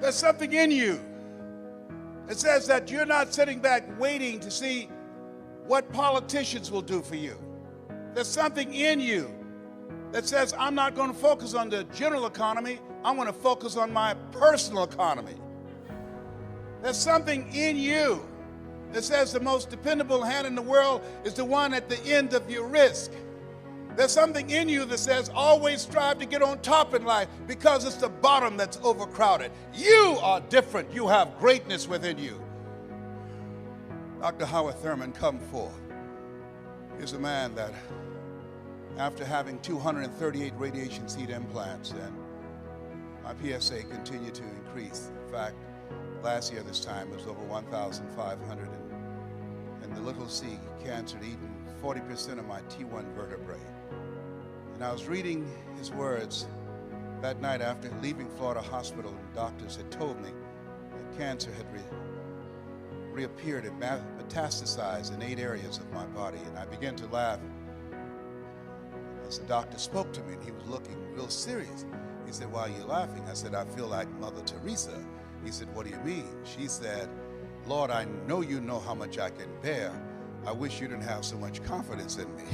There's something in you. It says that you're not sitting back waiting to see what politicians will do for you. There's something in you that says, I'm not going to focus on the general economy. I'm going to focus on my personal economy. There's something in you that says the most dependable hand in the world is the one at the end of your risk. There's something in you that says always strive to get on top in life because it's the bottom that's overcrowded. You are different. You have greatness within you. Dr. Howard Thurman, come forth. He's a man that, after having 238 radiation seed implants, and my PSA continued to increase. In fact, last year this time it was over 1,500, and the little C cancer had eaten 40% of my T1 vertebrae. And I was reading his words that night after leaving Florida Hospital, and doctors had told me that cancer had reappeared and metastasized in 8 areas of my body. And I began to laugh as the doctor spoke to me, and he was looking real serious. He said, "Why are you laughing?" I said, "I feel like Mother Teresa." He said, "What do you mean?" She said, "Lord, I know you know how much I can bear. I wish you didn't have so much confidence in me."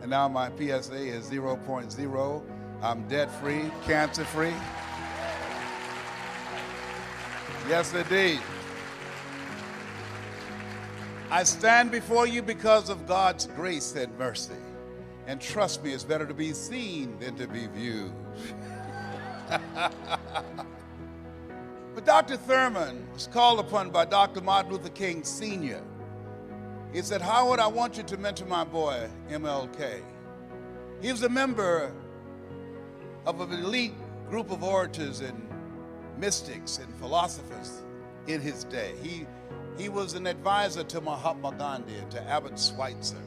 And now my PSA is 0.0. I'm debt-free, cancer-free. Yes, indeed. I stand before you because of God's grace and mercy. And trust me, it's better to be seen than to be viewed. But Dr. Thurman was called upon by Dr. Martin Luther King Sr. He said, "Howard, I want you to mentor my boy, MLK. He was a member of an elite group of orators and mystics and philosophers in his day. He was an advisor to Mahatma Gandhi and to Abbot Schweitzer.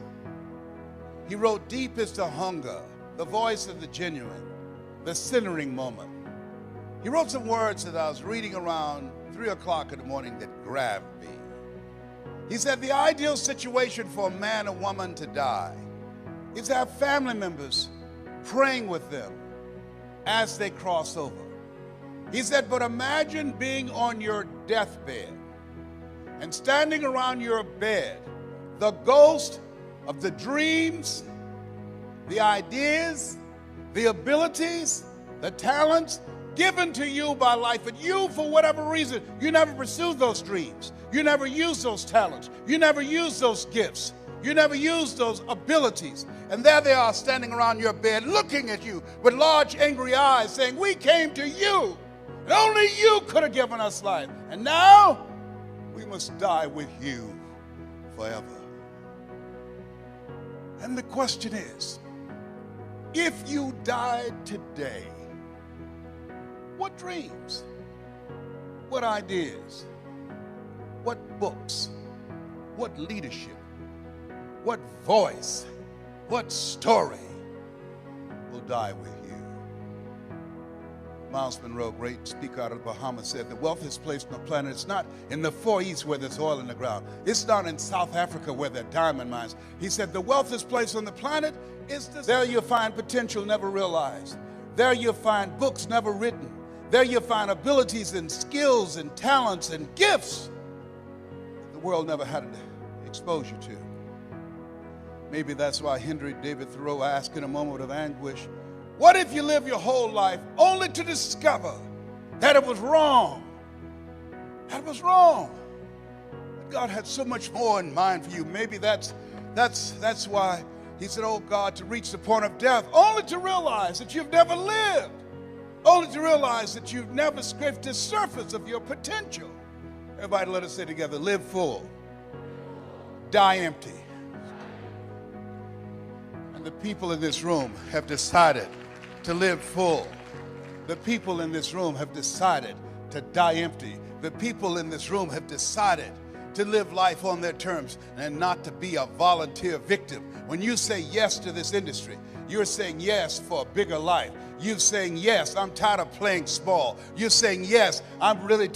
He wrote, 'Deep is the hunger, the voice of the genuine, the centering moment.' He wrote some words that I was reading around 3 o'clock in the morning that grabbed me. He said, the ideal situation for a man or woman to die is to have family members praying with them as they cross over. He said, but imagine being on your deathbed and standing around your bed, the ghost of the dreams, the ideas, the abilities, the talents given to you by life, and you, for whatever reason, you never pursued those dreams. You never used those talents. You never used those gifts. You never used those abilities. And there they are standing around your bed looking at you with large angry eyes saying, we came to you, and only you could have given us life. And now we must die with you forever. And the question is, if you died today, what dreams, what ideas, what books, what leadership, what voice, what story will die with you? Miles Monroe, great speaker out of the Bahamas, said the wealthiest place on the planet is not in the Far East where there's oil in the ground. It's not in South Africa where there are diamond mines. He said the wealthiest place on the planet is there you'll find potential never realized. There you'll find books never written. There you'll find abilities and skills and talents and gifts that the world never had exposure to. Maybe that's why Henry David Thoreau asked in a moment of anguish, what if you live your whole life only to discover that it was wrong? That it was wrong. God had so much more in mind for you. Maybe that's why he said, oh God, to reach the point of death, only to realize that you've never lived. Only to realize that you've never scratched the surface of your potential. Everybody let us say together, live full, die empty. And the people in this room have decided to live full. The people in this room have decided to die empty. The people in this room have decided to live life on their terms and not to be a volunteer victim. When you say yes to this industry, you're saying yes for a bigger life. You're saying, yes, I'm tired of playing small. You're saying, yes, I'm ready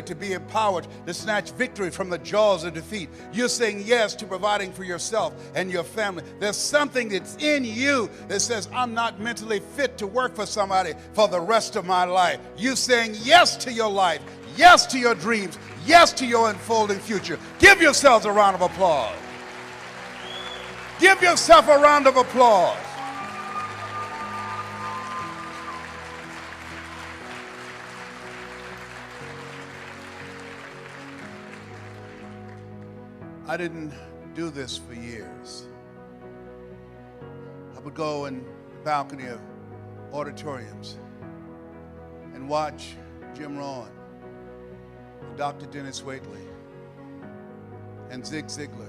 to be empowered to snatch victory from the jaws of defeat. You're saying yes to providing for yourself and your family. There's something that's in you that says, I'm not mentally fit to work for somebody for the rest of my life. You're saying yes to your life, yes to your dreams, yes to your unfolding future. Give yourselves a round of applause. Give yourself a round of applause. I didn't do this for years. I would go in the balcony of auditoriums and watch Jim Rohn and Dr. Dennis Waitley and Zig Ziglar.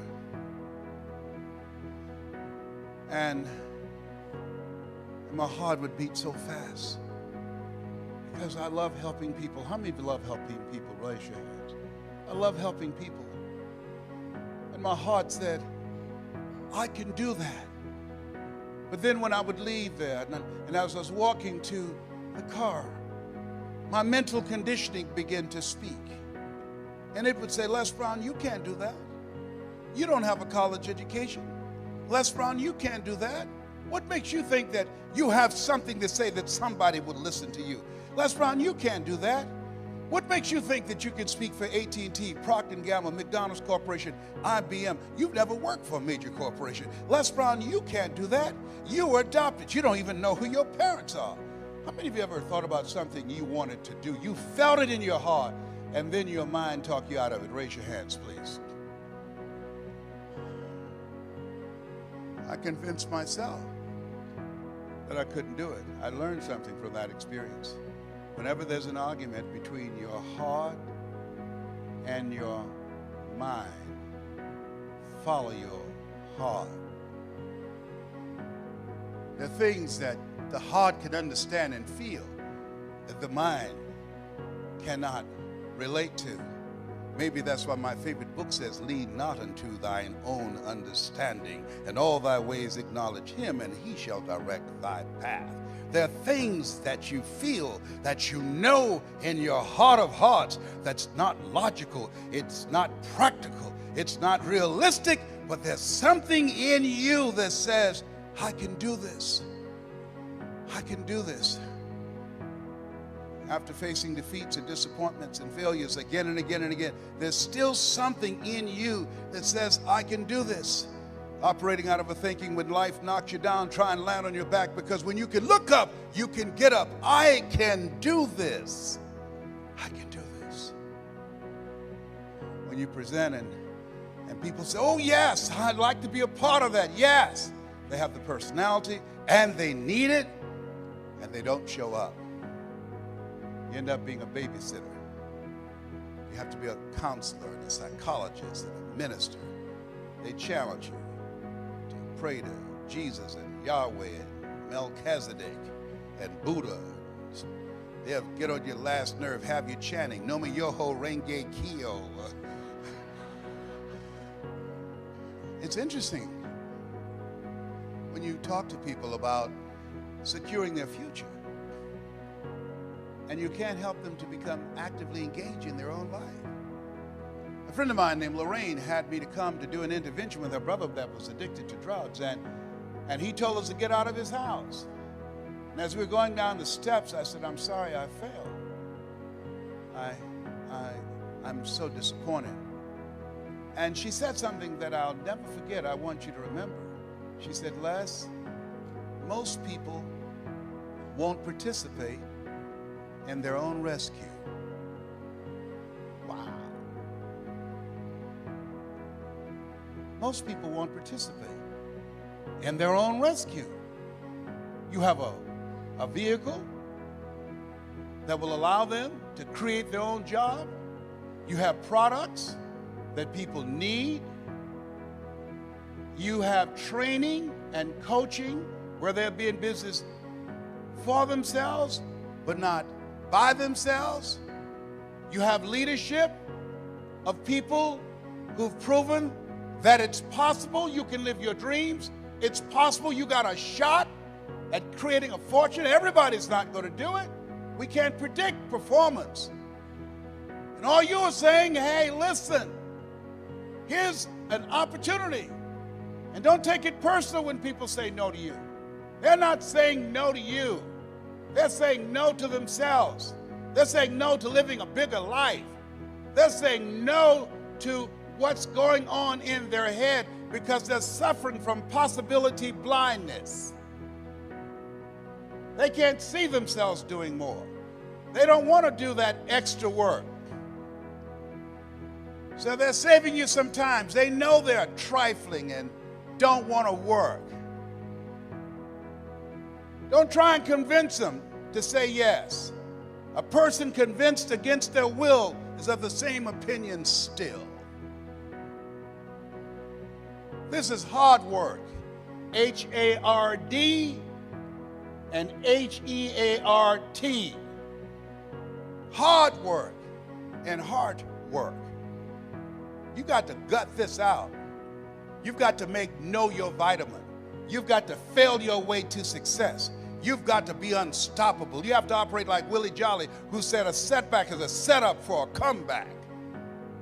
And my heart would beat so fast because I love helping people. How many of you love helping people? Raise your hands. I love helping people. And my heart said, I can do that. But then when I would leave there, and as I was walking to the car, my mental conditioning began to speak. And it would say, Les Brown, you can't do that. You don't have a college education. Les Brown, you can't do that. What makes you think that you have something to say that somebody would listen to you? Les Brown, you can't do that. What makes you think that you can speak for AT&T, Procter & Gamble, McDonald's Corporation, IBM? You've never worked for a major corporation. Les Brown, you can't do that. You were adopted. You don't even know who your parents are. How many of you ever thought about something you wanted to do? You felt it in your heart, and then your mind talked you out of it. Raise your hands, please. I convinced myself that I couldn't do it. I learned something from that experience. Whenever there's an argument between your heart and your mind, follow your heart. There are things that the heart can understand and feel that the mind cannot relate to. Maybe that's why my favorite book says, lean not unto thine own understanding, and all thy ways acknowledge him, and he shall direct thy path. There are things that you feel, that you know in your heart of hearts, that's not logical, it's not practical, it's not realistic, but there's something in you that says, I can do this. I can do this. After facing defeats and disappointments and failures again and again and again, there's still something in you that says, I can do this. Operating out of a thinking when life knocks you down, try and land on your back, because when you can look up, you can get up. I can do this. I can do this. When you present and people say, oh yes, I'd like to be a part of that. Yes, they have the personality and they need it, and they don't show up. You end up being a babysitter. You have to be a counselor and a psychologist and a minister. They challenge you to pray to Jesus and Yahweh and Melchizedek and Buddha. They'll get on your last nerve, have you chanting, Nomi Yoho Renge Kyo. It's interesting when you talk to people about securing their future, and you can't help them to become actively engaged in their own life. A friend of mine named Lorraine had me to come to do an intervention with her brother that was addicted to drugs, and he told us to get out of his house. And as we were going down the steps, I said, I'm sorry I failed. I'm so disappointed. And she said something that I'll never forget. I want you to remember. She said, Les, most people won't participate in their own rescue. Wow. Most people won't participate in their own rescue. You have a vehicle that will allow them to create their own job. You have products that people need. You have training and coaching where they'll be in business for themselves, but not by themselves. You have leadership of people who've proven that it's possible you can live your dreams. It's possible you got a shot at creating a fortune. Everybody's not going to do it. We can't predict performance. And all you are saying, hey, listen, here's an opportunity. And don't take it personal when people say no to you. They're not saying no to you. They're saying no to themselves. They're saying no to living a bigger life. They're saying no to what's going on in their head because they're suffering from possibility blindness. They can't see themselves doing more. They don't want to do that extra work. So they're saving you some time. They know they're trifling and don't want to work. Don't try and convince them to say yes. A person convinced against their will is of the same opinion still. This is hard work. H-A-R-D and H-E-A-R-T. Hard work and heart work. You got to gut this out. You've got to know your vitamin. You've got to fail your way to success. You've got to be unstoppable. You have to operate like Willie Jolly, who said a setback is a setup for a comeback.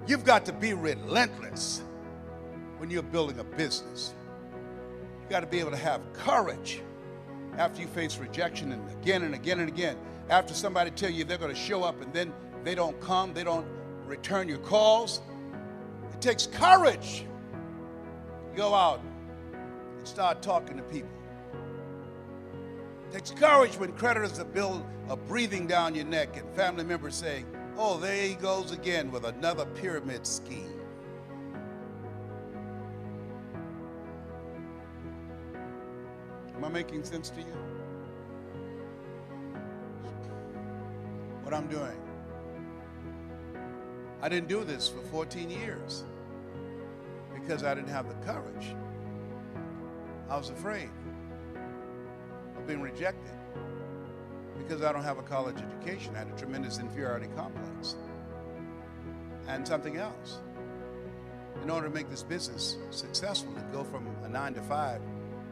You've got to be relentless when you're building a business. You've got to be able to have courage after you face rejection and again and again and again. After somebody tell you they're going to show up and then they don't come, they don't return your calls. It takes courage. You go out and start talking to people. It takes courage when creditors are breathing down your neck and family members saying, oh, there he goes again with another pyramid scheme. Am I making sense to you? What I'm doing. I didn't do this for 14 years because I didn't have the courage. I was afraid of being rejected because I don't have a college education. I had a tremendous inferiority complex. And something else. In order to make this business successful, to go from a 9 to 5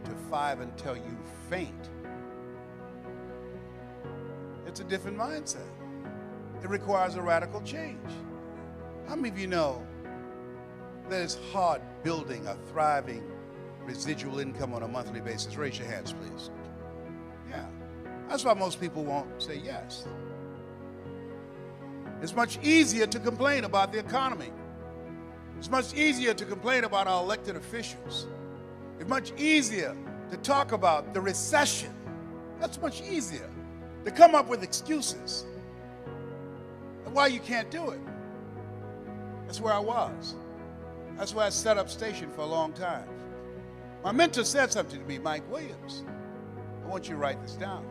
to 5 until you faint, it's a different mindset. It requires a radical change. How many of you know that it's hard building a thriving residual income on a monthly basis? Raise your hands, please. Yeah. That's why most people won't say yes. It's much easier to complain about the economy. It's much easier to complain about our elected officials. It's much easier to talk about the recession. That's much easier. To come up with excuses and why you can't do it. That's where I was. That's where I set up station for a long time. My mentor said something to me, Mike Williams. I want you to write this down.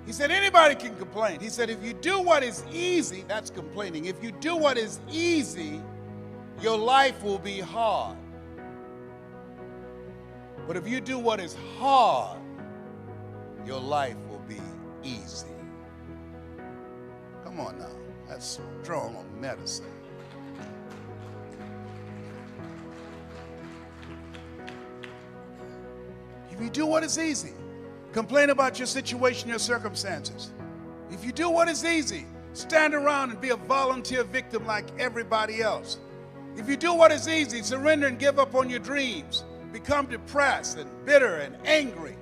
He said, anybody can complain. He said, if you do what is easy, that's complaining. If you do what is easy, your life will be hard. But if you do what is hard, your life will be easy. Come on now. That's strong on medicine. If you do what is easy, complain about your situation, your circumstances. If you do what is easy, stand around and be a volunteer victim like everybody else. If you do what is easy, surrender and give up on your dreams, become depressed and bitter and angry.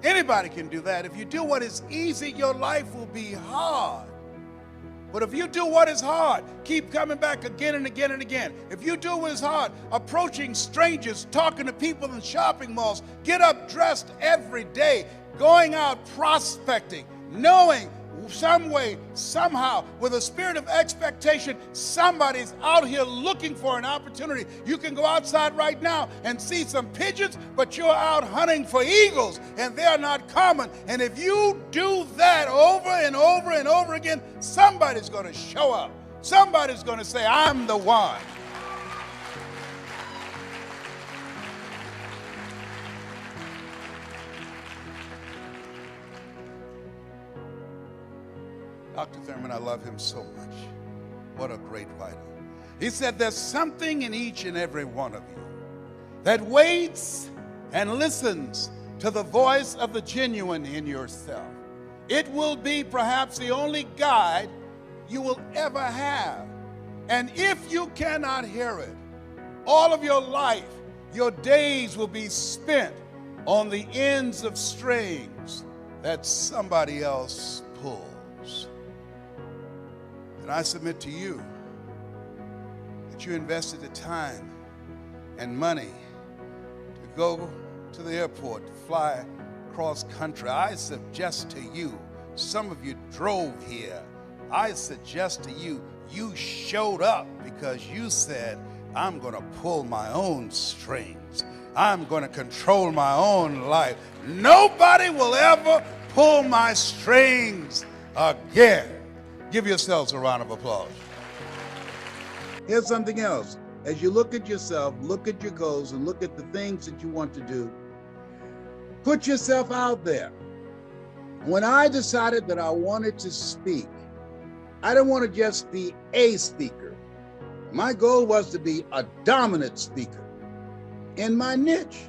Anybody can do that. If you do what is easy, your life will be hard. But if you do what is hard, keep coming back again and again and again. If you do what is hard, approaching strangers, talking to people in shopping malls, get up dressed every day, going out prospecting, knowing some way, somehow, with a spirit of expectation, somebody's out here looking for an opportunity. You can go outside right now and see some pigeons, but you're out hunting for eagles, and they're not common. And if you do that over and over and over again, somebody's going to show up. Somebody's going to say, I'm the one. Dr. Thurman, I love him so much. What a great writer. He said, there's something in each and every one of you that waits and listens to the voice of the genuine in yourself. It will be perhaps the only guide you will ever have. And if you cannot hear it, all of your life, your days will be spent on the ends of strings that somebody else pulls. And I submit to you that you invested the time and money to go to the airport, to fly cross country. I suggest to you, some of you drove here. I suggest to you, you showed up because you said, I'm going to pull my own strings. I'm going to control my own life. Nobody will ever pull my strings again. Give yourselves a round of applause. Here's something else. As you look at yourself, look at your goals, and look at the things that you want to do, put yourself out there. When I decided that I wanted to speak, I didn't want to just be a speaker. My goal was to be a dominant speaker in my niche.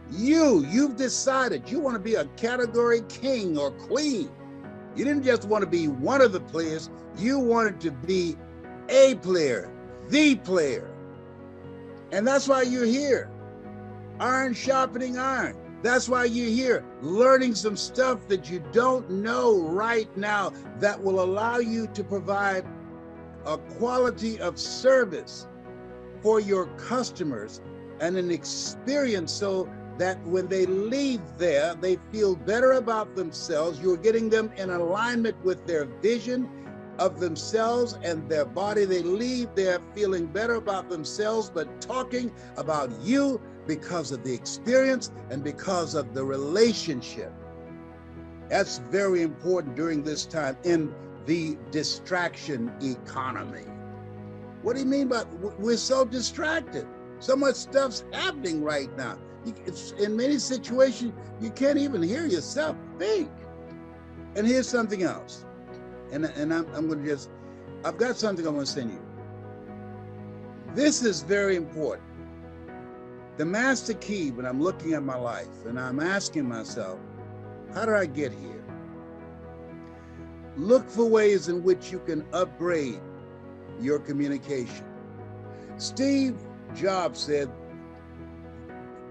You've decided you want to be a category king or queen. You didn't just want to be one of the players, you wanted to be a player, the player. And that's why you're here. Iron sharpening iron. That's why you're here, learning some stuff that you don't know right now that will allow you to provide a quality of service for your customers and an experience so that when they leave there, they feel better about themselves. You're getting them in alignment with their vision of themselves and their body. They leave there feeling better about themselves, but talking about you because of the experience and because of the relationship. That's very important during this time in the distraction economy. What do you mean by we're so distracted? So much stuff's happening right now. In many situations, you can't even hear yourself think. And here's something else. And I'm going to just, I've got something I'm going to send you. This is very important. The master key when I'm looking at my life and I'm asking myself, how did I get here? Look for ways in which you can upgrade your communication. Steve Jobs said,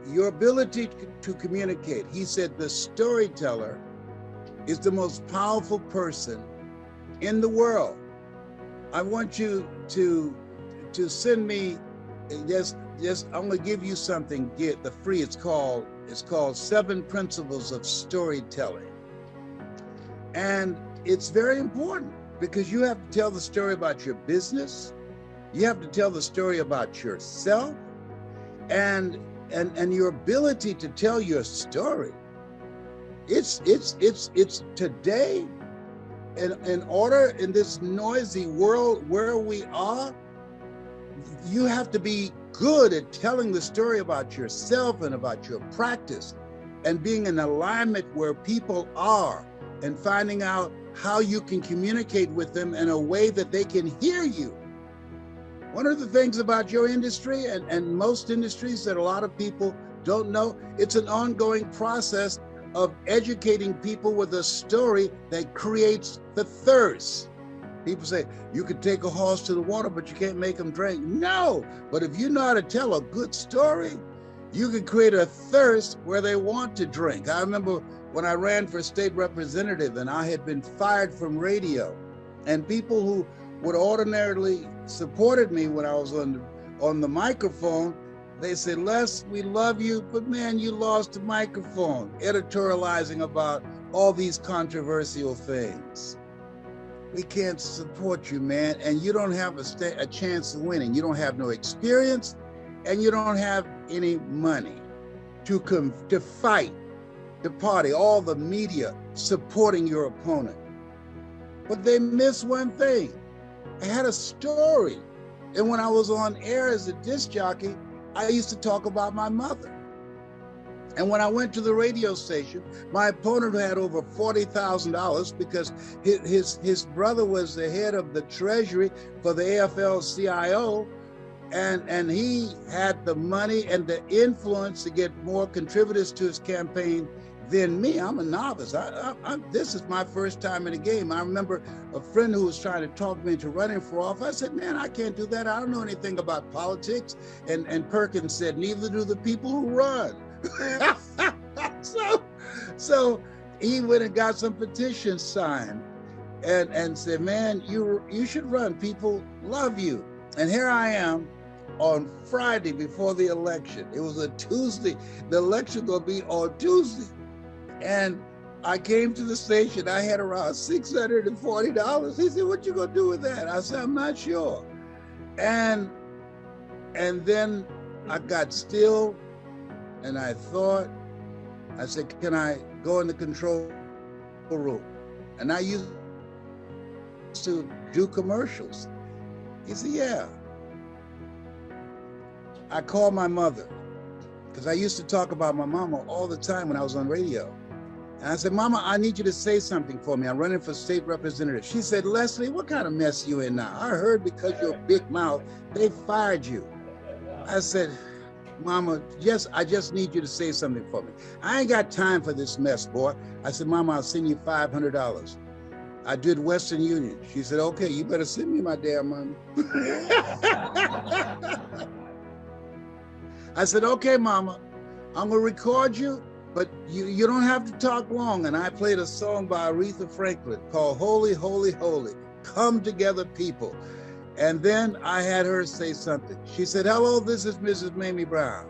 your ability to communicate, he said, the storyteller is the most powerful person in the world. I want you to send me just I'm gonna give you something, get the free, it's called 7 Principles of Storytelling. And it's very important because you have to tell the story about your business. You have to tell the story about yourself and your ability to tell your story. It's today, in order in this noisy world where we are, you have to be good at telling the story about yourself and about your practice and being in alignment where people are and finding out how you can communicate with them in a way that they can hear you. One of the things about your industry and most industries that a lot of people don't know, it's an ongoing process of educating people with a story that creates the thirst. People say, you could take a horse to the water, but you can't make them drink. No, but if you know how to tell a good story, you can create a thirst where they want to drink. I remember when I ran for state representative and I had been fired from radio, and people who would ordinarily supported me when I was on the microphone, they said, Les, we love you, but man, you lost the microphone, editorializing about all these controversial things. We can't support you, man, and you don't have a chance of winning. You don't have no experience, and you don't have any money to fight the party, all the media supporting your opponent. But they miss one thing. I had a story, and when I was on air as a disc jockey, I used to talk about my mother. And when I went to the radio station, my opponent had over $40,000 because his brother was the head of the treasury for the AFL-CIO. And he had the money and the influence to get more contributors to his campaign than me. I'm a novice. This is my first time in the game. I remember a friend who was trying to talk me into running for office. I said, man, I can't do that. I don't know anything about politics. And Perkins said, neither do the people who run. So he went and got some petitions signed and said, man, you should run. People love you. And here I am on Friday before the election. It was a Tuesday. The election gonna be on Tuesday. And I came to the station. I had around $640. He said, what you gonna do with that? I said, I'm not sure. And then I got still and I thought, I said, can I go in the control room? And I used to do commercials. He said, yeah. I called my mother because I used to talk about my mama all the time when I was on radio. And I said, Mama, I need you to say something for me. I'm running for state representative. She said, Leslie, what kind of mess you in now? I heard because you're a big mouth, they fired you. I said, Mama, I just need you to say something for me. I ain't got time for this mess, boy. I said, Mama, I'll send you $500. I did Western Union. She said, okay, you better send me my damn money. I said, okay, Mama, I'm gonna record you, but you don't have to talk long. And I played a song by Aretha Franklin called Holy, Holy, Holy, Come Together People. And then I had her say something. She said, hello, this is Mrs. Mamie Brown.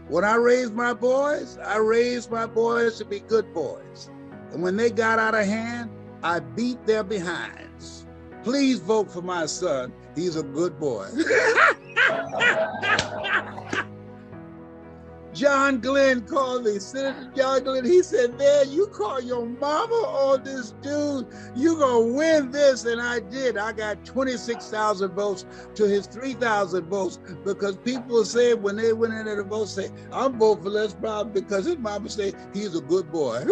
When I raised my boys to be good boys. And when they got out of hand, I beat their behinds. Please vote for my son. He's a good boy. John Glenn called me, Senator John Glenn. He said, man, you call your mama on this dude, you gonna win this. And I did. I got 26,000 votes to his 3,000 votes because people said when they went in there to vote, say, I'm voting for Les Brown because his mama said he's a good boy.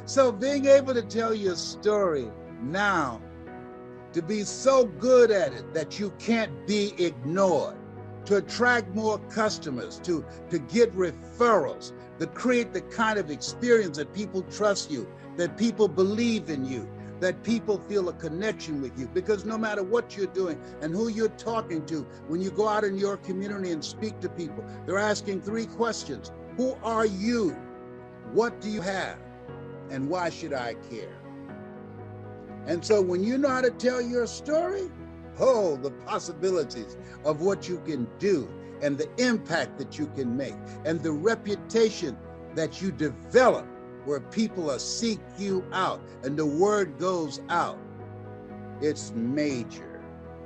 So being able to tell your story now, to be so good at it that you can't be ignored, to attract more customers, to get referrals, to create the kind of experience that people trust you, that people believe in you, that people feel a connection with you. Because no matter what you're doing and who you're talking to, when you go out in your community and speak to people, they're asking 3 questions. Who are you? What do you have? And why should I care? And so when you know how to tell your story, oh, the possibilities of what you can do and the impact that you can make and the reputation that you develop where people are seek you out and the word goes out. It's major.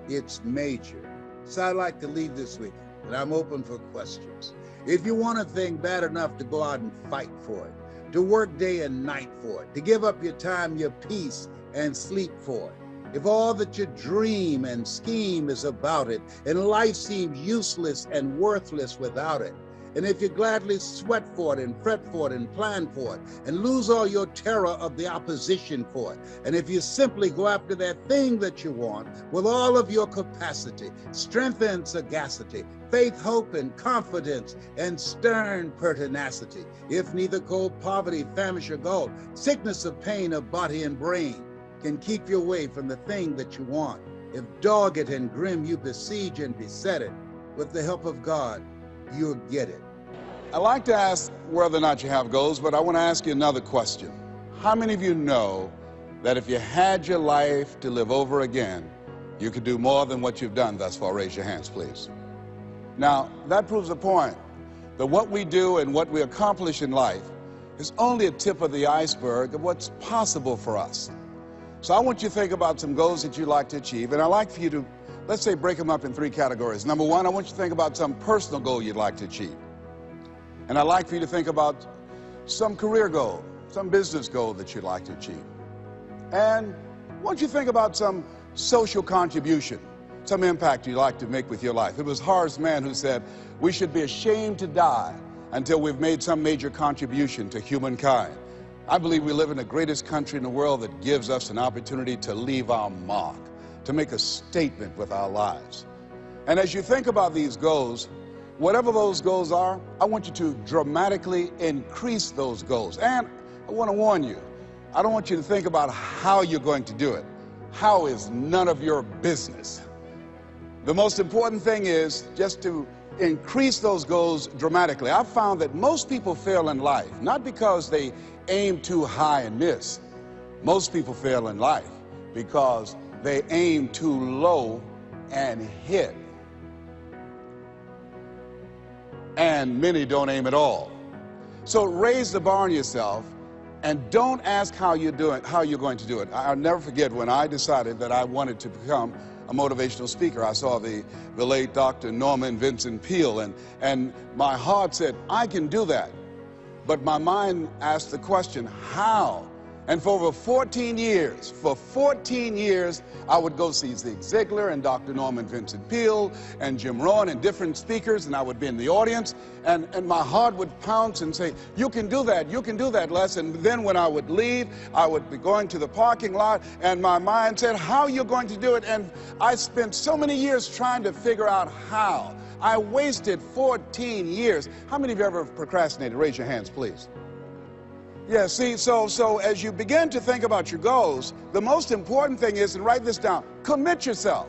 It's major. So I'd like to leave this with you, and I'm open for questions. If you want a thing bad enough to go out and fight for it, to work day and night for it, to give up your time, your peace, and sleep for it. If all that you dream and scheme is about it, and life seems useless and worthless without it, and if you gladly sweat for it and fret for it and plan for it, and lose all your terror of the opposition for it, and if you simply go after that thing that you want with all of your capacity, strength and sagacity, faith, hope, and confidence, and stern pertinacity, if neither cold poverty, famish, or gold, sickness or pain of body and brain can keep you away from the thing that you want, if dogged and grim you besiege and beset it, with the help of God, you'll get it. I like to ask whether or not you have goals, but I want to ask you another question. How many of you know that if you had your life to live over again, you could do more than what you've done thus far? Raise your hands, please. Now, that proves the point that what we do and what we accomplish in life is only a tip of the iceberg of what's possible for us. So I want you to think about some goals that you'd like to achieve, and I'd like for you to, let's say, break them up in 3 categories. Number 1, I want you to think about some personal goal you'd like to achieve. And I'd like for you to think about some career goal, some business goal that you'd like to achieve. And I want you to think about some social contribution, some impact you'd like to make with your life. It was Horace Mann who said, we should be ashamed to die until we've made some major contribution to humankind. I believe we live in the greatest country in the world that gives us an opportunity to leave our mark, to make a statement with our lives. And as you think about these goals, whatever those goals are, I want you to dramatically increase those goals. And I want to warn you, I don't want you to think about how you're going to do it. How is none of your business. The most important thing is just to increase those goals dramatically. I've found that most people fail in life, not because they aim too high and miss. Most people fail in life because they aim too low and hit. And many don't aim at all. So raise the bar on yourself and don't ask how you're going to do it. I'll never forget when I decided that I wanted to become a motivational speaker. I saw the late Dr. Norman Vincent Peale, and my heart said, I can do that. But my mind asked the question, how? And for over 14 years, I would go see Zig Ziglar and Dr. Norman Vincent Peale and Jim Rohn and different speakers, and I would be in the audience, and my heart would pounce and say, you can do that, Les. And then when I would leave, I would be going to the parking lot, and my mind said, how are you going to do it? And I spent so many years trying to figure out how. I wasted 14 years. How many of you ever procrastinated? Raise your hands, please. Yeah, see, so as you begin to think about your goals, the most important thing is, and write this down, commit yourself.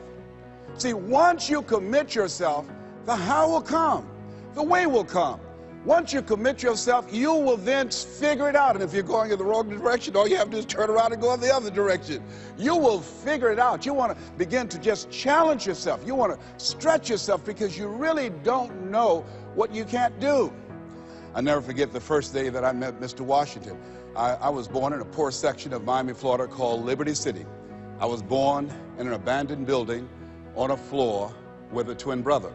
See, once you commit yourself, the how will come, the way will come. Once you commit yourself, you will then figure it out. And if you're going in the wrong direction, all you have to do is turn around and go in the other direction. You will figure it out. You want to begin to just challenge yourself. You want to stretch yourself because you really don't know what you can't do. I'll never forget the first day that I met Mr. Washington. I was born in a poor section of Miami, Florida called Liberty City. I was born in an abandoned building on a floor with a twin brother.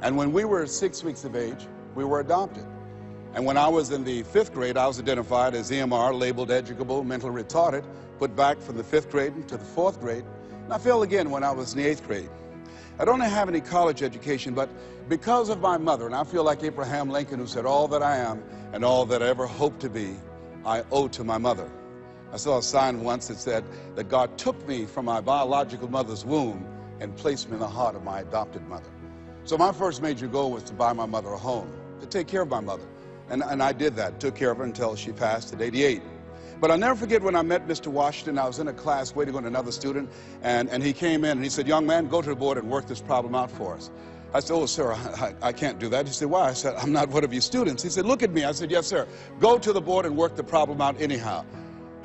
And when we were 6 weeks of age, we were adopted. And when I was in the 5th grade, I was identified as EMR, labeled educable, mentally retarded, put back from the 5th grade to the 4th grade. And I failed again when I was in the 8th grade. I don't have any college education, but because of my mother, and I feel like Abraham Lincoln, who said, all that I am and all that I ever hope to be, I owe to my mother. I saw a sign once that said that God took me from my biological mother's womb and placed me in the heart of my adopted mother. So my first major goal was to buy my mother a home, to take care of my mother. And I did that, took care of her until she passed at 88. But I'll never forget when I met Mr. Washington. I was in a class waiting on another student, and he came in and he said, young man, go to the board and work this problem out for us. I said, oh, sir, I can't do that. He said, why? I said, I'm not one of your students. He said, look at me. I said, yes, sir. Go to the board and work the problem out anyhow.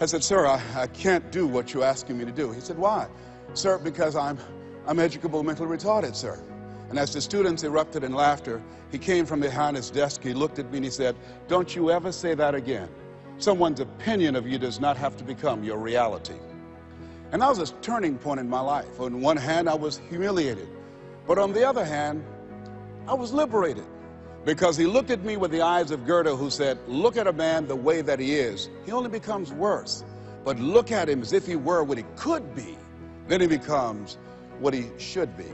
I said, sir, I can't do what you're asking me to do. He said, why? Sir, because I'm educable, mentally retarded, sir. And as the students erupted in laughter, he came from behind his desk, he looked at me and he said, don't you ever say that again. Someone's opinion of you does not have to become your reality. And that was a turning point in my life. On one hand, I was humiliated. But on the other hand, I was liberated. Because he looked at me with the eyes of Goethe, who said, look at a man the way that he is. He only becomes worse. But look at him as if he were what he could be. Then he becomes what he should be.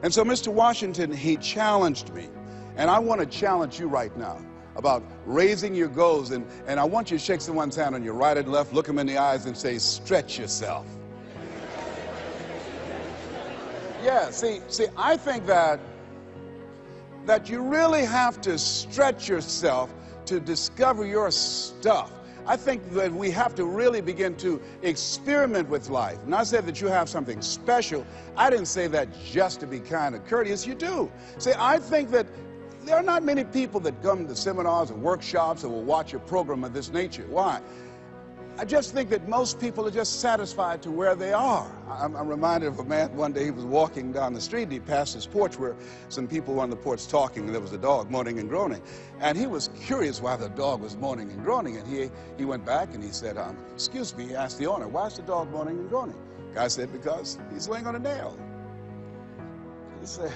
And so Mr. Washington, he challenged me. And I want to challenge you right now about raising your goals. And I want you to shake someone's hand on your right and left, look them in the eyes and say, stretch yourself. Yeah, see, I think that you really have to stretch yourself to discover your stuff. I think that we have to really begin to experiment with life. And I said that you have something special. I didn't say that just to be kind and courteous. You do. See, I think that there are not many people that come to seminars and workshops or will watch a program of this nature. Why? I just think that most people are just satisfied to where they are. I'm reminded of a man one day. He was walking down the street and he passed his porch where some people were on the porch talking, and there was a dog moaning and groaning. And he was curious why the dog was moaning and groaning. And he went back and he said, excuse me, he asked the owner, why is the dog moaning and groaning? The guy said, because he's laying on a nail. He said,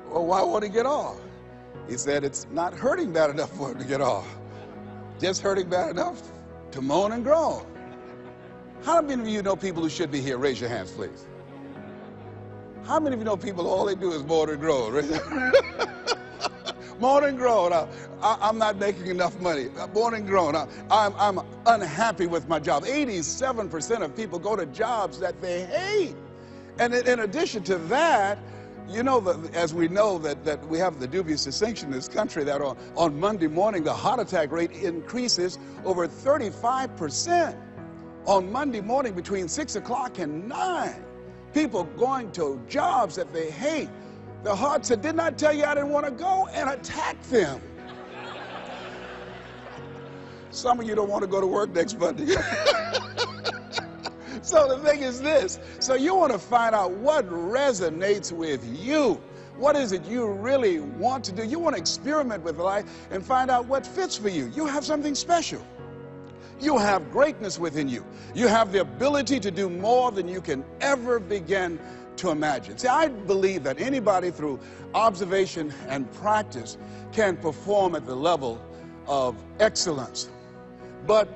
well, why won't he get off? He said, it's not hurting bad enough for him to get off. Just hurting bad enough to moan and groan. How many of you know people who should be here? Raise your hands, please. How many of you know people all they do is moan and groan? Moan and groan. I'm not making enough money. Moan and groan. I'm unhappy with my job. 87% of people go to jobs that they hate. And in addition to that, you know, as we know that we have the dubious distinction in this country that on Monday morning, the heart attack rate increases over 35%. On Monday morning between 6 o'clock and 9, people going to jobs that they hate. The heart said, didn't I tell you I didn't want to go? And attack them. Some of you don't want to go to work next Monday. So the thing is this. So you want to find out what resonates with you. What is it you really want to do? You want to experiment with life and find out what fits for you. You have something special. You have greatness within you. You have the ability to do more than you can ever begin to imagine. See, I believe that anybody through observation and practice can perform at the level of excellence. But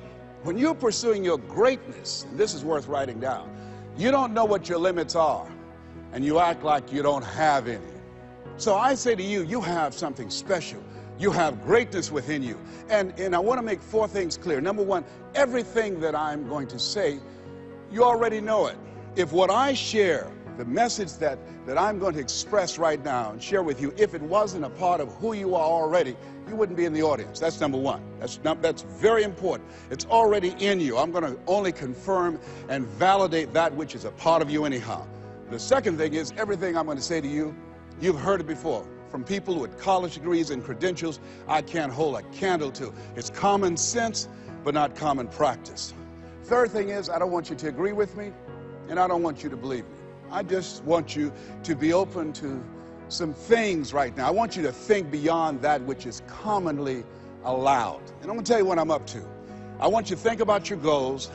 when you're pursuing your greatness, and this is worth writing down, you don't know what your limits are, and you act like you don't have any. So I say to you, you have something special. You have greatness within you. And I want to make 4 things clear. Number 1, everything that I'm going to say, you already know it. If what I share, the message that I'm going to express right now and share with you, if it wasn't a part of who you are already, you wouldn't be in the audience. That's number 1. That's very important. It's already in you. I'm going to only confirm and validate that which is a part of you anyhow. The second thing is everything I'm going to say to you, you've heard it before. From people with college degrees and credentials, I can't hold a candle to. It's common sense, but not common practice. Third thing is, I don't want you to agree with me, and I don't want you to believe me. I just want you to be open to some things right now. I want you to think beyond that which is commonly allowed. And I'm going to tell you what I'm up to. I want you to think about your goals,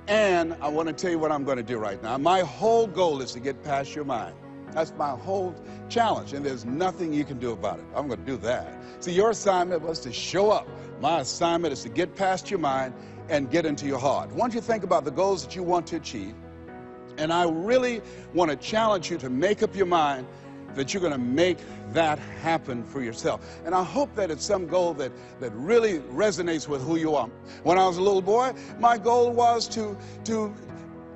and I want to tell you what I'm going to do right now. My whole goal is to get past your mind. That's my whole challenge, and there's nothing you can do about it. I'm going to do that. See, your assignment was to show up. My assignment is to get past your mind and get into your heart. Once you think about the goals that you want to achieve, and I really want to challenge you to make up your mind that you're going to make that happen for yourself. And I hope that it's some goal that really resonates with who you are. When I was a little boy, my goal was to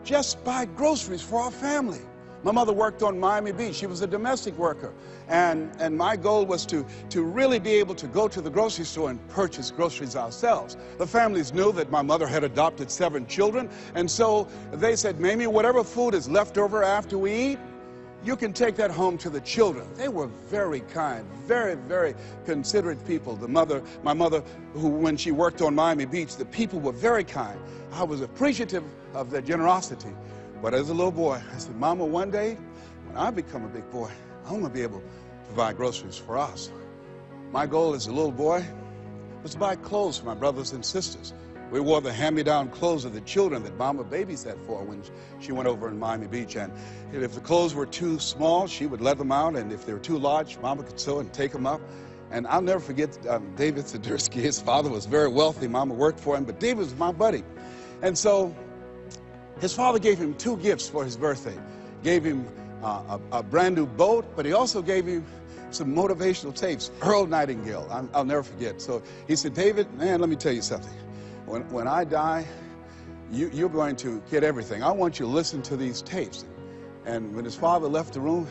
just buy groceries for our family. My mother worked on Miami Beach. She was a domestic worker. And my goal was to really be able to go to the grocery store and purchase groceries ourselves. The families knew that my mother had adopted 7 children. And so they said, Mamie, whatever food is left over after we eat, you can take that home to the children. They were very kind, very, very considerate people. My mother, who when she worked on Miami Beach, the people were very kind. I was appreciative of their generosity. But as a little boy, I said, Mama, one day, when I become a big boy, I'm going to be able to buy groceries for us. My goal as a little boy was to buy clothes for my brothers and sisters. We wore the hand-me-down clothes of the children that Mama babysat for when she went over in Miami Beach. And if the clothes were too small, she would let them out. And if they were too large, Mama could sew and take them up. And I'll never forget David Sadursky. His father was very wealthy. Mama worked for him, but David was my buddy. And so his father gave him 2 gifts for his birthday. Gave him a brand new boat, but he also gave him some motivational tapes. Earl Nightingale, I'll never forget. So he said, David, man, let me tell you something. When I die, you're going to get everything. I want you to listen to these tapes. And when his father left the room,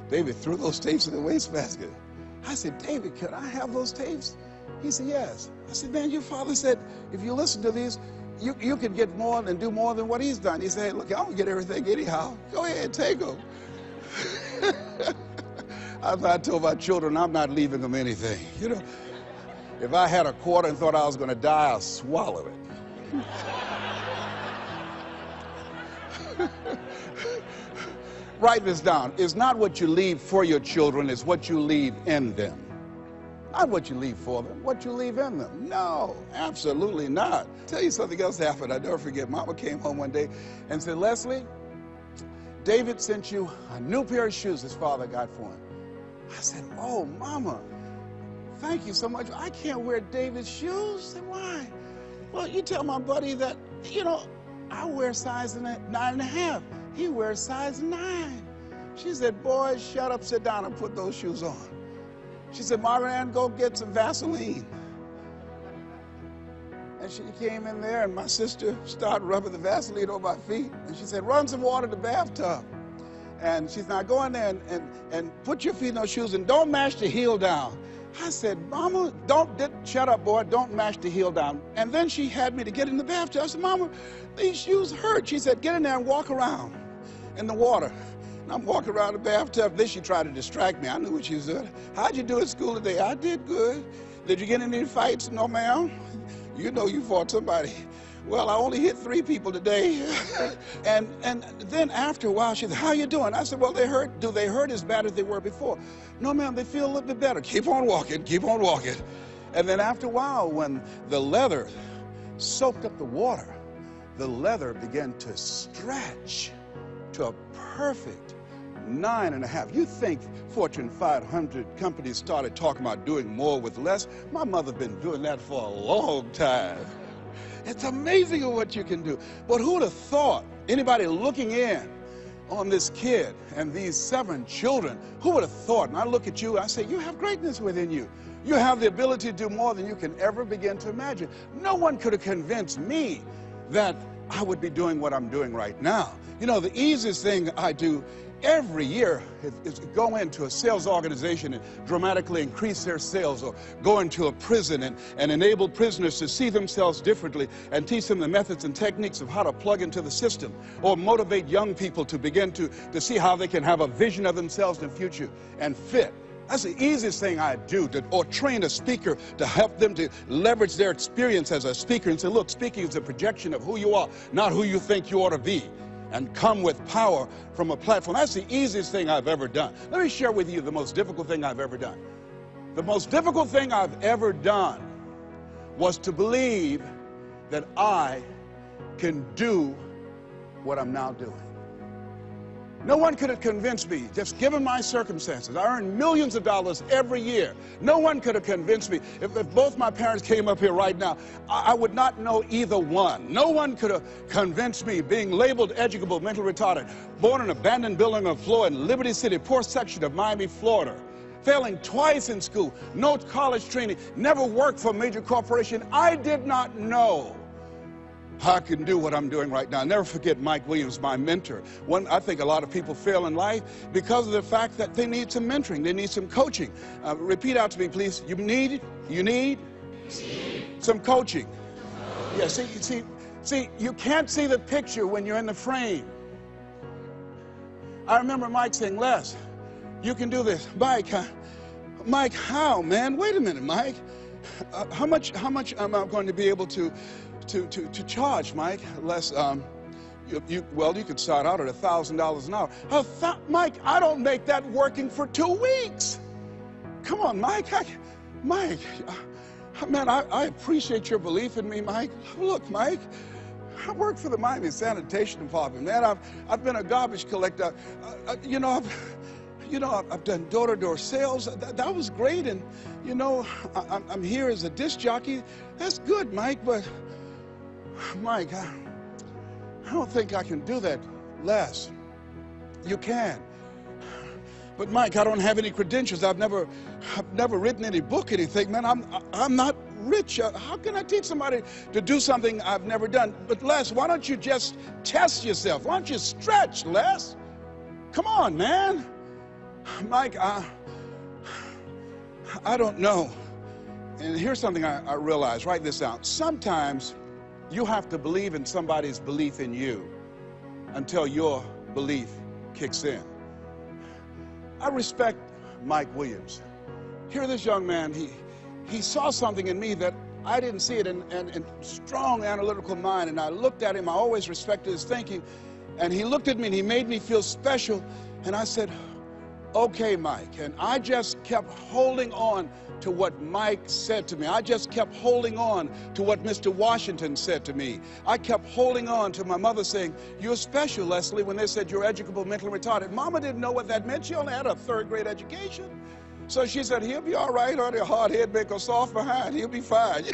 David threw those tapes in the wastebasket. I said, David, could I have those tapes? He said, yes. I said, man, your father said, if you listen to these, you can get more and do more than what he's done. He said, hey, look, I'm going to get everything anyhow. Go ahead, take them. I told my children, I'm not leaving them anything. You know, if I had a quarter and thought I was going to die, I'll swallow it. Write this down. It's not what you leave for your children, it's what you leave in them. Not what you leave for them, what you leave in them. No, absolutely not. I'll tell you something else happened. I never forget. Mama came home one day and said, Leslie, David sent you a new pair of shoes his father got for him. I said, oh, Mama, thank you so much. I can't wear David's shoes. I said, why? Well, you tell my buddy that, you know, I wear size 9.5. He wears size 9. She said, boy, shut up, sit down, and put those shoes on. She said, Marianne, go get some Vaseline. And she came in there, and my sister started rubbing the Vaseline on my feet. And she said, run some water in the bathtub. And she said, now go in there and put your feet in those shoes and don't mash the heel down. I said, Mama, shut up, boy, don't mash the heel down. And then she had me to get in the bathtub. I said, Mama, these shoes hurt. She said, get in there and walk around in the water. And I'm walking around the bathtub. Then she tried to distract me. I knew what she was doing. How'd you do at school today? I did good. Did you get in any fights? No, ma'am. You know you fought somebody. Well, I only hit 3 people today. and then after a while, she said, how you doing? I said, well, they hurt. Do they hurt as bad as they were before? No, ma'am, they feel a little bit better. Keep on walking, keep on walking. And then after a while, when the leather soaked up the water, the leather began to stretch to a perfect 9.5. You think Fortune 500 companies started talking about doing more with less? My mother's been doing that for a long time. It's amazing what you can do. But who would have thought, anybody looking in on this kid and these 7 children, who would have thought? And I look at you, I say, you have greatness within you. You have the ability to do more than you can ever begin to imagine. No one could have convinced me that I would be doing what I'm doing right now. You know, the easiest thing I do every year is go into a sales organization and dramatically increase their sales, or go into a prison and enable prisoners to see themselves differently and teach them the methods and techniques of how to plug into the system, or motivate young people to begin to see how they can have a vision of themselves in the future and fit. That's the easiest thing I do, or train a speaker to help them to leverage their experience as a speaker and say, look, speaking is a projection of who you are, not who you think you ought to be, and come with power from a platform. That's the easiest thing I've ever done. Let me share with you the most difficult thing I've ever done. The most difficult thing I've ever done was to believe that I can do what I'm now doing. No one could have convinced me, just given my circumstances. I earn millions of dollars every year. No one could have convinced me. If both my parents came up here right now, I would not know either one. No one could have convinced me, being labeled educable, mental retarded, born in an abandoned building on the floor in Liberty City, poor section of Miami, Florida, failing twice in school, no college training, never worked for a major corporation. I did not know I can do what I'm doing right now. I'll never forget Mike Williams, my mentor. I think a lot of people fail in life because of the fact that they need some mentoring. They need some coaching. Repeat out to me, please. You need some coaching. Yeah, see, you can't see the picture when you're in the frame. I remember Mike saying, Les, you can do this. Mike, how, man? Wait a minute, Mike. How much am I going to be able to charge, Mike? Les, you could start out at $1,000 an hour. Mike, I don't make that working for 2 weeks. Come on, Mike. Man, I appreciate your belief in me, Mike. Look, Mike, I work for the Miami Sanitation Department, man. I've been a garbage collector. I've done door-to-door sales. That was great, and I'm here as a disc jockey. That's good, Mike, but Mike, I don't think I can do that, Les. You can. But Mike, I don't have any credentials. I've never written any book, anything, man. I'm not rich. How can I teach somebody to do something I've never done? But Les, why don't you just test yourself? Why don't you stretch, Les? Come on, man. Mike, I don't know. And here's something I realized. Write this down. Sometimes you have to believe in somebody's belief in you until your belief kicks in. I respect Mike Williams. Here, this young man, he saw something in me that I didn't see it, in strong analytical mind, and I looked at him. I always respected his thinking, and he looked at me and he made me feel special, and I said, okay, Mike. And I just kept holding on to what Mike said to me. I just kept holding on to what Mr. Washington said to me. I kept holding on to my mother saying, you're special, Leslie, when they said you're educable, mentally retarded. Mama didn't know what that meant. She only had a 3rd grade education. So she said, he'll be all right, or the hard head make a soft behind. He'll be fine.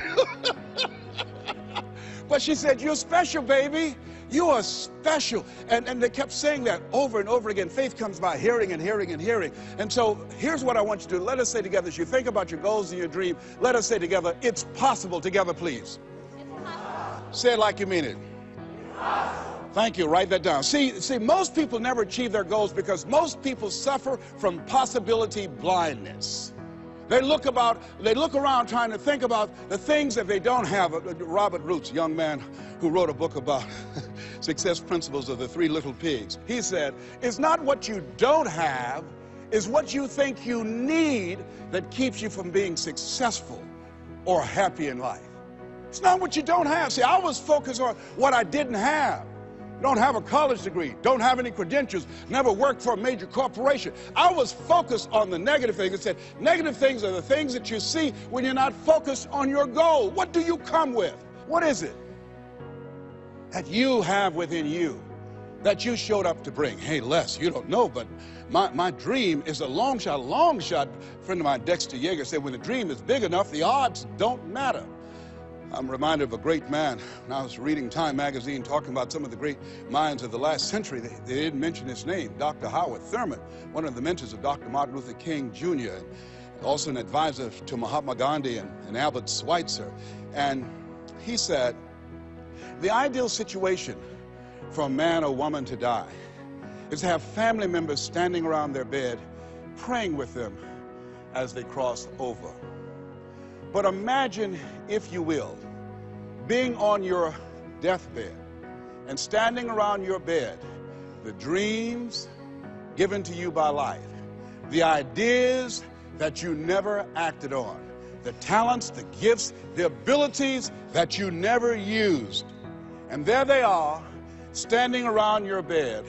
But she said, you're special, baby. You are special. And they kept saying that over and over again. Faith comes by hearing and hearing and hearing. And so here's what I want you to do. Let us say together, as you think about your goals and your dream, let us say together, it's possible. Together, please. It's possible. Say it like you mean it. It's possible. Thank you. Write that down. See, most people never achieve their goals because most people suffer from possibility blindness. They look around trying to think about the things that they don't have. Robert Roots, a young man who wrote a book about success principles of the three little pigs. He said, it's not what you don't have, it's what you think you need that keeps you from being successful or happy in life. It's not what you don't have. See, I was focused on what I didn't have. Don't have a college degree, don't have any credentials, never worked for a major corporation. I was focused on the negative things. It said, negative things are the things that you see when you're not focused on your goal. What do you come with? What is it that you have within you that you showed up to bring? Hey, Les, you don't know, but my dream is a long shot. A friend of mine, Dexter Yeager, said when the dream is big enough, the odds don't matter. I'm reminded of a great man. When I was reading Time magazine talking about some of the great minds of the last century, they didn't mention his name, Dr. Howard Thurman, one of the mentors of Dr. Martin Luther King Jr., and also an advisor to Mahatma Gandhi and Albert Schweitzer. And he said, the ideal situation for a man or woman to die is to have family members standing around their bed praying with them as they cross over. But imagine, if you will, being on your deathbed and standing around your bed, the dreams given to you by life, the ideas that you never acted on, the talents, the gifts, the abilities that you never used. And there they are, standing around your bed,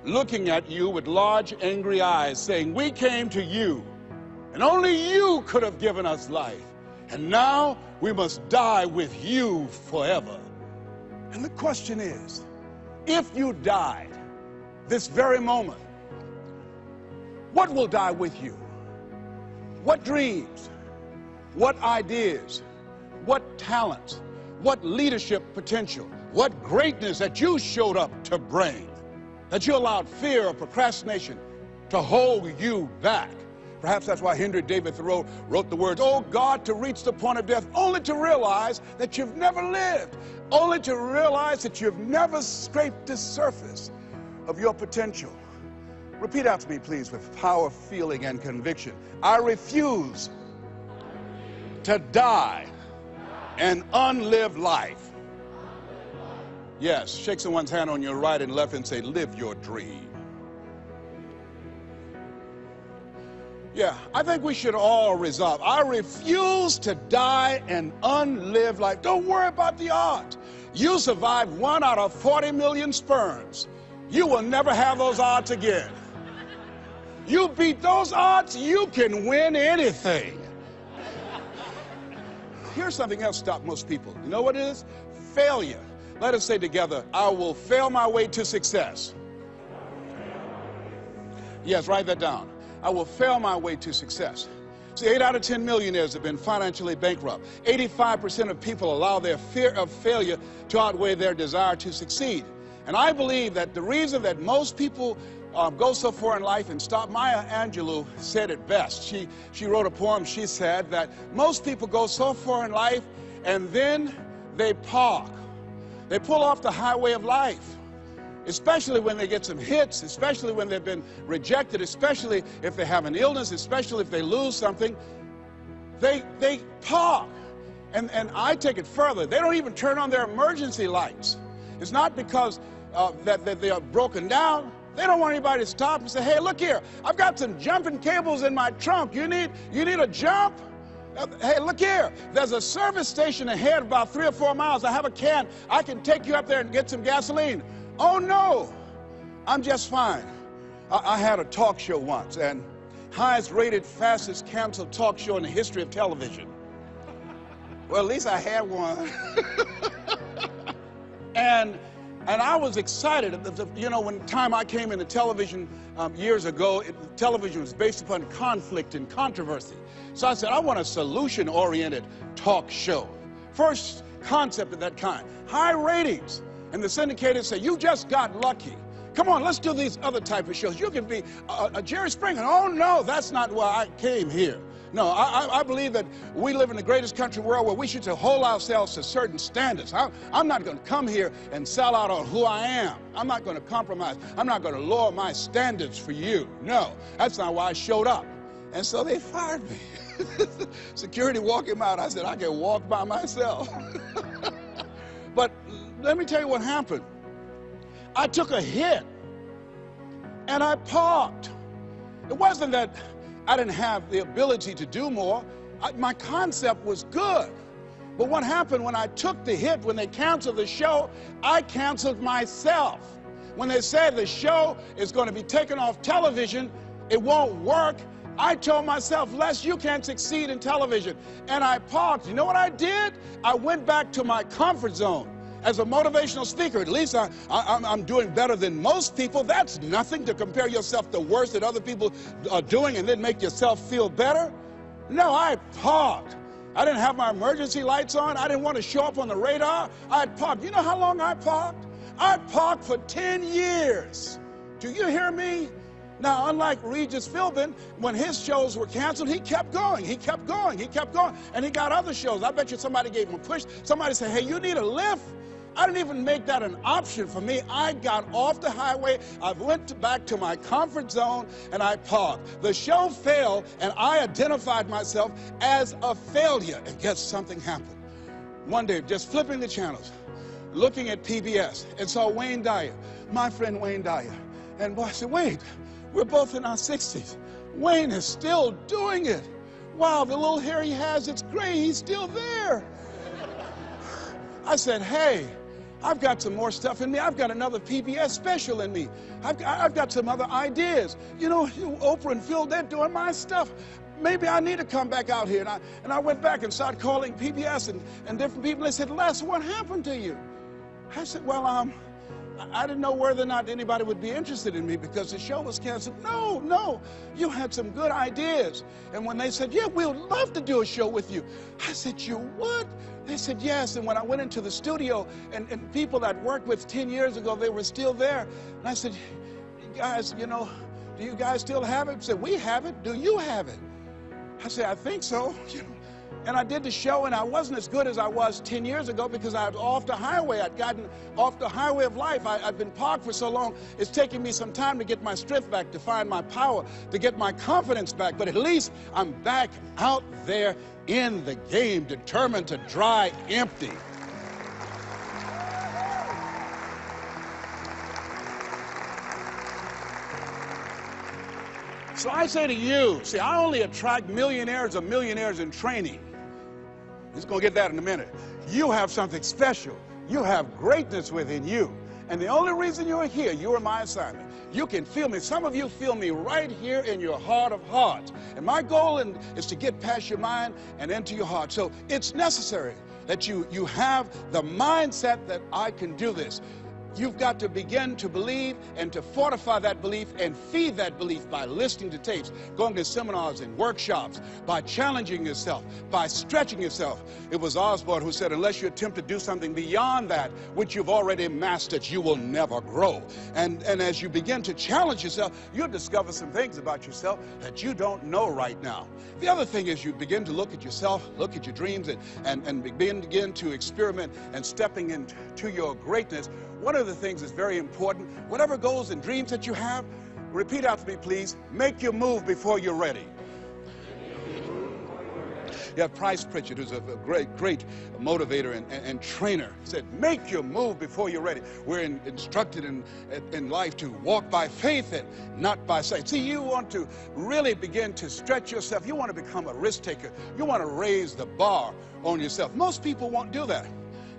looking at you with large, angry eyes, saying, we came to you, and only you could have given us life. And now we must die with you forever. And the question is, if you died this very moment, what will die with you? What dreams? What ideas? What talents? What leadership potential? What greatness that you showed up to bring? That you allowed fear or procrastination to hold you back? Perhaps that's why Henry David Thoreau wrote the words, oh God, to reach the point of death, only to realize that you've never lived, only to realize that you've never scraped the surface of your potential. Repeat after me, please, with power, feeling, and conviction. I refuse to die an unlived life. Yes, shake someone's hand on your right and left and say, live your dream. Yeah, I think we should all resolve. I refuse to die an unlived life. Don't worry about the odds. You survived 1 out of 40 million sperms. You will never have those odds again. You beat those odds, you can win anything. Here's something else stops most people. You know what it is? Failure. Let us say together, I will fail my way to success. Yes, write that down. I will fail my way to success. See, 8 out of 10 millionaires have been financially bankrupt. 85% of people allow their fear of failure to outweigh their desire to succeed. And I believe that the reason that most people go so far in life, and stop, Maya Angelou said it best. She wrote a poem. She said that most people go so far in life and then they park. They pull off the highway of life. Especially when they get some hits, especially when they've been rejected, especially if they have an illness, especially if they lose something, they park. And I take it further. They don't even turn on their emergency lights. It's not because that they are broken down. They don't want anybody to stop and say, hey, look here, I've got some jumping cables in my trunk. You need a jump? Hey, look here, there's a service station ahead about 3 or 4 miles. I have a can. I can take you up there and get some gasoline. Oh, no, I'm just fine. I had a talk show once, and highest rated, fastest canceled talk show in the history of television. Well, at least I had one. And I was excited. You know, when time I came into television years ago, television was based upon conflict and controversy. So I said, I want a solution-oriented talk show. First concept of that kind. High ratings. And the syndicators say, you just got lucky. Come on, let's do these other type of shows. You can be a Jerry Springer. Oh, no, that's not why I came here. No, I believe that we live in the greatest country in the world where we should hold ourselves to certain standards. I'm not going to come here and sell out on who I am. I'm not going to compromise. I'm not going to lower my standards for you. No, that's not why I showed up. And so they fired me. Security walked him out. I said, I can walk by myself. But let me tell you what happened. I took a hit and I parked. It wasn't that I didn't have the ability to do more. My concept was good. But what happened when I took the hit, when they canceled the show, I canceled myself. When they said the show is going to be taken off television, it won't work, I told myself, Les, you can't succeed in television. And I parked. You know what I did? I went back to my comfort zone. As a motivational speaker, at least I'm doing better than most people. That's nothing to compare yourself to worse that other people are doing and then make yourself feel better. No, I parked. I didn't have my emergency lights on. I didn't want to show up on the radar. I parked. You know how long I parked? I parked for 10 years. Do you hear me? Now, unlike Regis Philbin, when his shows were canceled, he kept going, he kept going, he kept going, and he got other shows. I bet you somebody gave him a push. Somebody said, hey, you need a lift? I didn't even make that an option for me. I got off the highway, I went back to my comfort zone, and I parked. The show failed, and I identified myself as a failure. And guess something happened. One day, just flipping the channels, looking at PBS, and saw Wayne Dyer, my friend Wayne Dyer. And boy, I said, wait, we're both in our 60s. Wayne is still doing it. Wow, the little hair he has, it's gray, he's still there. I said, hey, I've got some more stuff in me. I've got another PBS special in me. I've got some other ideas. You know, Oprah and Phil, they're doing my stuff. Maybe I need to come back out here. And I went back and started calling PBS and different people. They said, Les, what happened to you? I said, well, I didn't know whether or not anybody would be interested in me because the show was canceled. No, you had some good ideas. And when they said, yeah, we would love to do a show with you, I said, you would? They said, yes. And when I went into the studio and people that I worked with 10 years ago, they were still there. And I said, guys, you know, do you guys still have it? They said, we have it. Do you have it? I said, I think so. And I did the show, and I wasn't as good as I was 10 years ago because I was off the highway. I'd gotten off the highway of life. I'd been parked for so long. It's taking me some time to get my strength back, to find my power, to get my confidence back. But at least I'm back out there in the game, determined to dry empty. So I say to you, see, I only attract millionaires or millionaires in training. He's going to get that in a minute. You have something special. You have greatness within you. And the only reason you're here, you are my assignment. You can feel me. Some of you feel me right here in your heart of hearts. And my goal is to get past your mind and into your heart. So it's necessary that you have the mindset that I can do this. You've got to begin to believe and to fortify that belief and feed that belief by listening to tapes, going to seminars and workshops, by challenging yourself, by stretching yourself. It was Osborne who said, unless you attempt to do something beyond that which you've already mastered, you will never grow. And as you begin to challenge yourself, you'll discover some things about yourself that you don't know right now. The other thing is you begin to look at yourself, look at your dreams, and begin to experiment and stepping into your greatness. One of the things that's very important, whatever goals and dreams that you have, repeat after me, please. Make your move before you're ready. You have Price Pritchett, who's a great motivator and trainer, said, make your move before you're ready. We're instructed in life to walk by faith and not by sight. See, you want to really begin to stretch yourself. You want to become a risk taker. You want to raise the bar on yourself. Most people won't do that.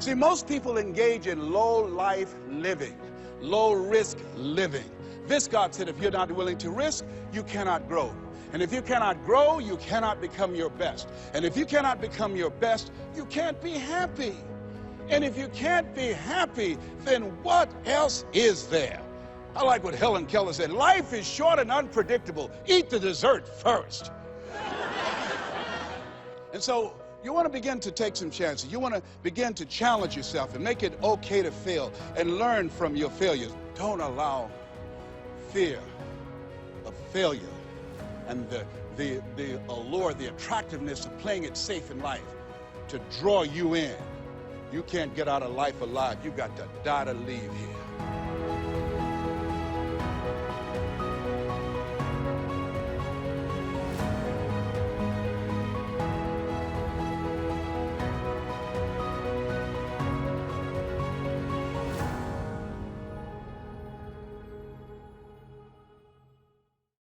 See, most people engage in low-life living, low-risk living. Viscott said, if you're not willing to risk, you cannot grow. And if you cannot grow, you cannot become your best. And if you cannot become your best, you can't be happy. And if you can't be happy, then what else is there? I like what Helen Keller said, life is short and unpredictable. Eat the dessert first. And so, you want to begin to take some chances. You want to begin to challenge yourself and make it okay to fail and learn from your failures. Don't allow fear of failure and the the allure, the attractiveness of playing it safe in life to draw you in. You can't get out of life alive. You got to die to leave here.